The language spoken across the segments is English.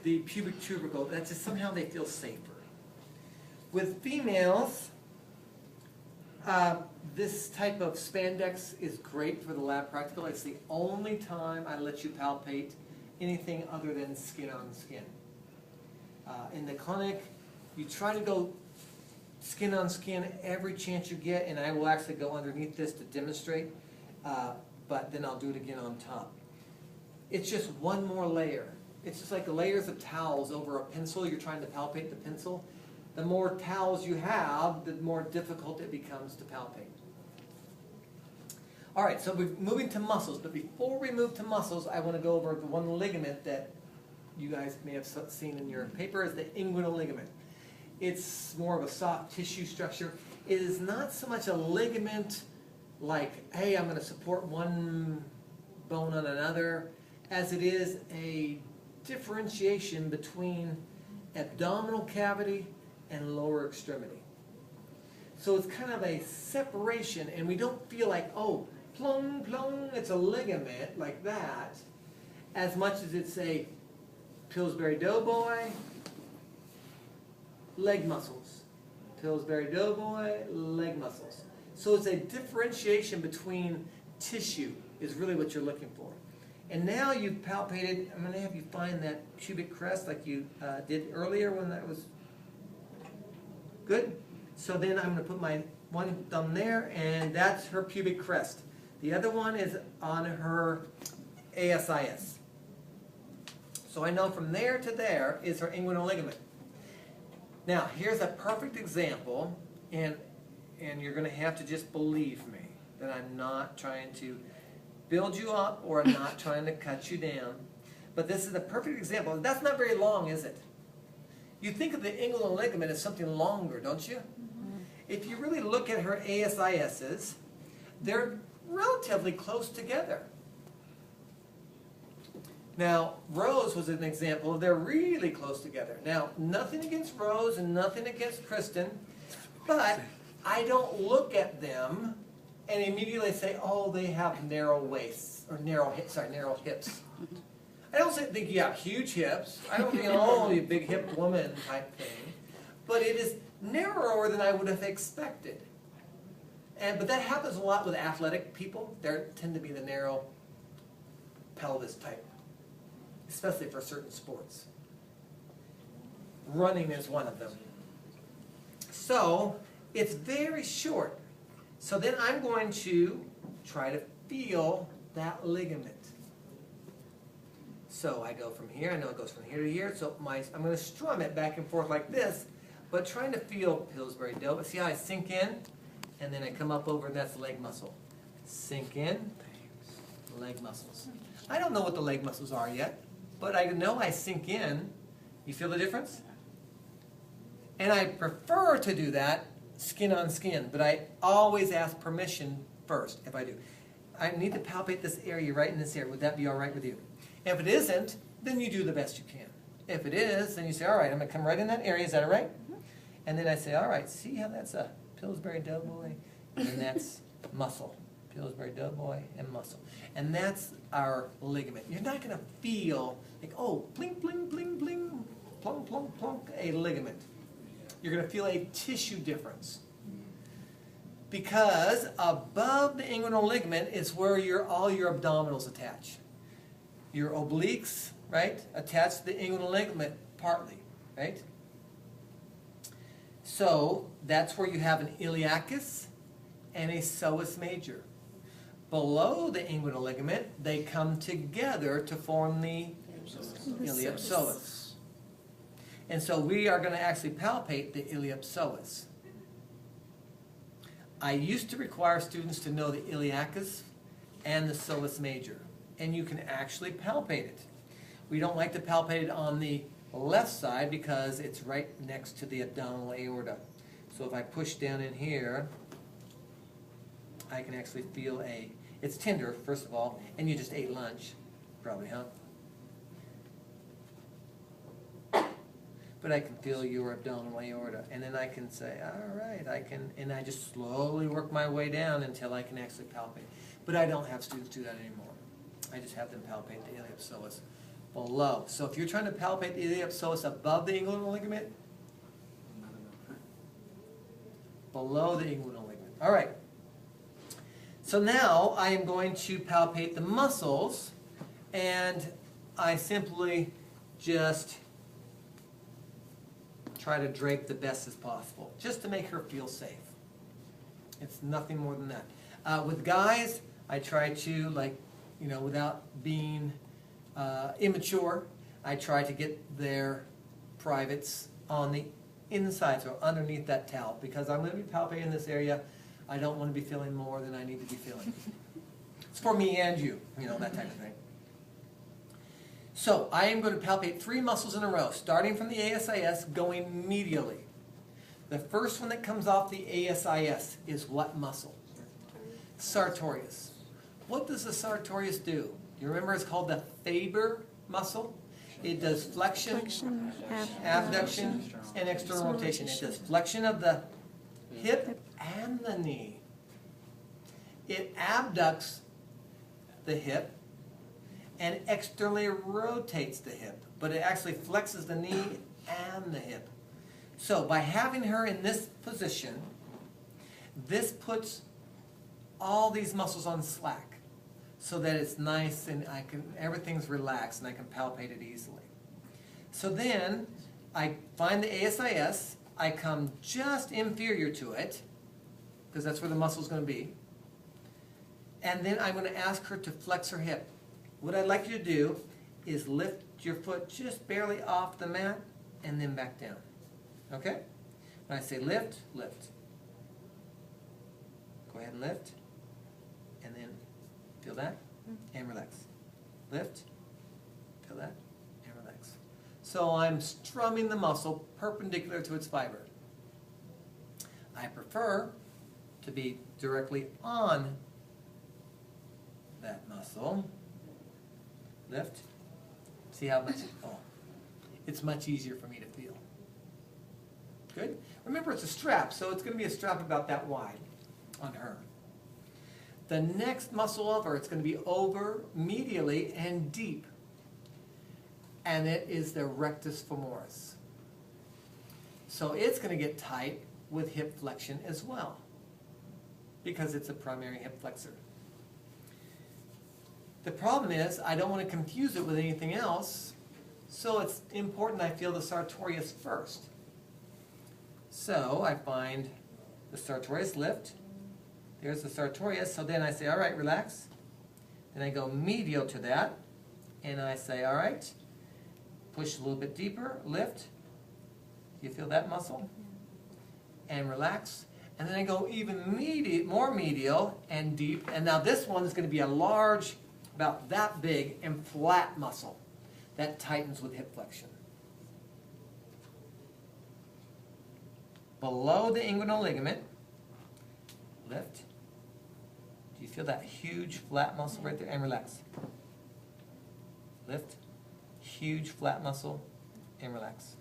the pubic tubercle, that's just somehow they feel safer. With females, this type of spandex is great for the lab practical. It's the only time I let you palpate anything other than skin on skin. In the clinic, you try to go skin on skin every chance you get, and I will actually go underneath this to demonstrate, but then I'll do it again on top. It's just one more layer. It's just like the layers of towels over a pencil. You're trying to palpate the pencil. The more towels you have, the more difficult it becomes to palpate. All right, so we're moving to muscles, but before we move to muscles, I want to go over the one ligament that you guys may have seen in your paper, is the inguinal ligament. It's more of a soft tissue structure. It is not so much a ligament like, hey, I'm going to support one bone on another, as it is a differentiation between abdominal cavity and lower extremity. So it's kind of a separation, and we don't feel like, oh, plung, plung, it's a ligament like that, as much as it's a Pillsbury Doughboy, leg muscles. Pillsbury Doughboy, leg muscles. So it's a differentiation between tissue is really what you're looking for. And now you've palpated, I'm going to have you find that pubic crest like you did earlier when that was good. So then I'm going to put my one thumb there, and that's her pubic crest. The other one is on her ASIS. So I know from there to there is her inguinal ligament. Now, here's a perfect example, and you're going to have to just believe me that I'm not trying to build you up or I'm not trying to cut you down. But this is a perfect example. That's not very long, is it? You think of the inguinal ligament as something longer, don't you? Mm-hmm. If you really look at her ASISs, they're relatively close together. Now, Rose was an example. They're really close together. Now, nothing against Rose and nothing against Kristen, but I don't look at them and immediately say, oh, they have narrow waists, or narrow hips. I don't think you have huge hips. I don't think, oh, you big hip woman type thing. But it is narrower than I would have expected. But that happens a lot with athletic people. They tend to be the narrow pelvis type, especially for certain sports. Running is one of them. So it's very short. So then I'm going to try to feel that ligament. So I go from here. I know it goes from here to here. So I'm going to strum it back and forth like this, but trying to feel Pillsbury Doughboy. See how I sink in, and then I come up over, and that's leg muscle. Sink in, leg muscles. I don't know what the leg muscles are yet, but I know I sink in. You feel the difference? And I prefer to do that skin on skin, but I always ask permission first if I do. I need to palpate this area right in this area. Would that be all right with you? If it isn't, then you do the best you can. If it is, then you say, all right, I'm going to come right in that area. Is that all right? Mm-hmm. And then I say, all right, see how that's a Pillsbury Doughboy? And then that's muscle. Pillsbury Doughboy and muscle. And that's our ligament. You're not going to feel like, oh, bling, bling, bling, bling, plunk, plunk, plunk, a ligament. You're going to feel a tissue difference. Because above the inguinal ligament is where all your abdominals attach. Your obliques, right, attach to the inguinal ligament partly, right? So that's where you have an iliacus and a psoas major. Below the inguinal ligament, they come together to form the iliopsoas. And so we are going to actually palpate the iliopsoas. I used to require students to know the iliacus and the psoas major, and you can actually palpate it. We don't like to palpate it on the left side because it's right next to the abdominal aorta. So if I push down in here, I can actually feel it's tender, first of all, and you just ate lunch, probably, huh? But I can feel your abdominal aorta, and then I can say, all right, and I just slowly work my way down until I can actually palpate. But I don't have students do that anymore. I just have them palpate the iliopsoas Below. So if you're trying to palpate the iliopsoas above the inguinal ligament, below the inguinal ligament. All right. So now I am going to palpate the muscles, and I simply just try to drape the best as possible, just to make her feel safe. It's nothing more than that. With guys, I try to, like, you know, without being immature, I try to get their privates on the inside, so underneath that towel, because I'm going to be palpating this area. I don't want to be feeling more than I need to be feeling. It's for me and you, you know, that type of thing. So I am going to palpate 3 muscles in a row, starting from the ASIS, going medially. The first one that comes off the ASIS is what muscle? Sartorius. What does the Sartorius do? You remember it's called the Faber muscle? It does flexion, abduction, and external rotation. It does flexion of the hip and the knee. It abducts the hip and externally rotates the hip, but it actually flexes the knee and the hip. So by having her in this position, this puts all these muscles on slack so that it's nice and everything's relaxed and I can palpate it easily. So then I find the ASIS, I come just inferior to it, because that's where the muscle's going to be, and then I'm going to ask her to flex her hip. What I'd like you to do is lift your foot just barely off the mat and then back down. Okay? When I say lift, lift. Go ahead and lift. And then feel that and relax. Lift, feel that, and relax. So I'm strumming the muscle perpendicular to its fiber. I prefer to be directly on that muscle. Lift. See how much, it's much easier for me to feel. Good? Remember, it's a strap, so it's going to be a strap about that wide on her. The next muscle over, it's going to be over medially and deep. And it is the rectus femoris. So it's going to get tight with hip flexion as well, because it's a primary hip flexor. The problem is, I don't want to confuse it with anything else, so it's important I feel the Sartorius first. So I find the Sartorius lift. There's the Sartorius, so then I say, all right, relax. Then I go medial to that, and I say, all right, push a little bit deeper, lift. Do you feel that muscle? And relax. And then I go even more medial and deep, and now this one is going to be a large, about that big, and flat muscle that tightens with hip flexion. Below the inguinal ligament, lift. Do you feel that huge flat muscle right there? And relax. Lift. Huge flat muscle, and relax.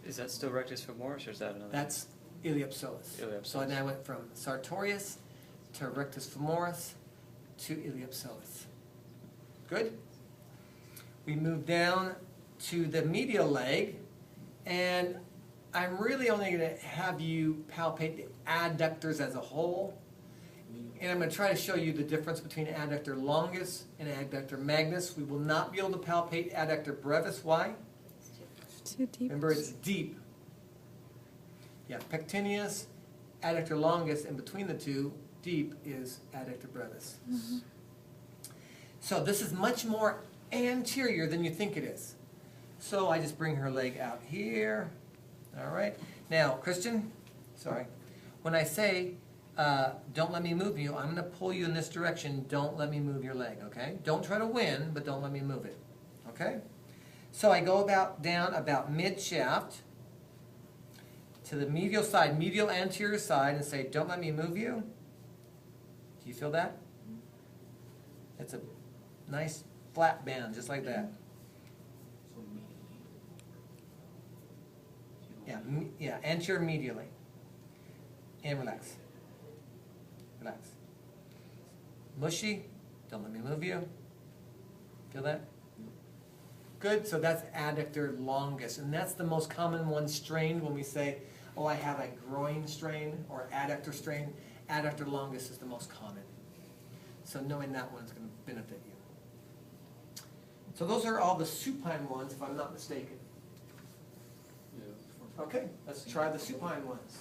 Is that still rectus femoris, or is that another? That's iliopsoas. So now I went from Sartorius to rectus femoris to iliopsoas. Good? We move down to the medial leg, and I'm really only going to have you palpate the adductors as a whole. And I'm going to try to show you the difference between adductor longus and adductor magnus. We will not be able to palpate adductor brevis. Why? It's too deep. Remember, it's deep. Yeah, pectineus, adductor longus, and between the two, deep is adductor brevis. Mm-hmm. So this is much more anterior than you think it is. So I just bring her leg out here. All right. Now, Christian, sorry. When I say, don't let me move you, I'm going to pull you in this direction. Don't let me move your leg, okay? Don't try to win, but don't let me move it, okay? So I go down about mid-shaft to the medial side, medial anterior side, and say, don't let me move you. Do you feel that? It's a nice flat band, just like that. Yeah, anterior medially. And relax. Relax. Mushy, don't let me move you. Feel that? Good, so that's adductor longus, and that's the most common one strained when we say, oh, I have a groin strain or adductor strain. Adductor longus is the most common. So knowing that one's going to benefit you. So those are all the supine ones, if I'm not mistaken. Okay, let's try the supine ones.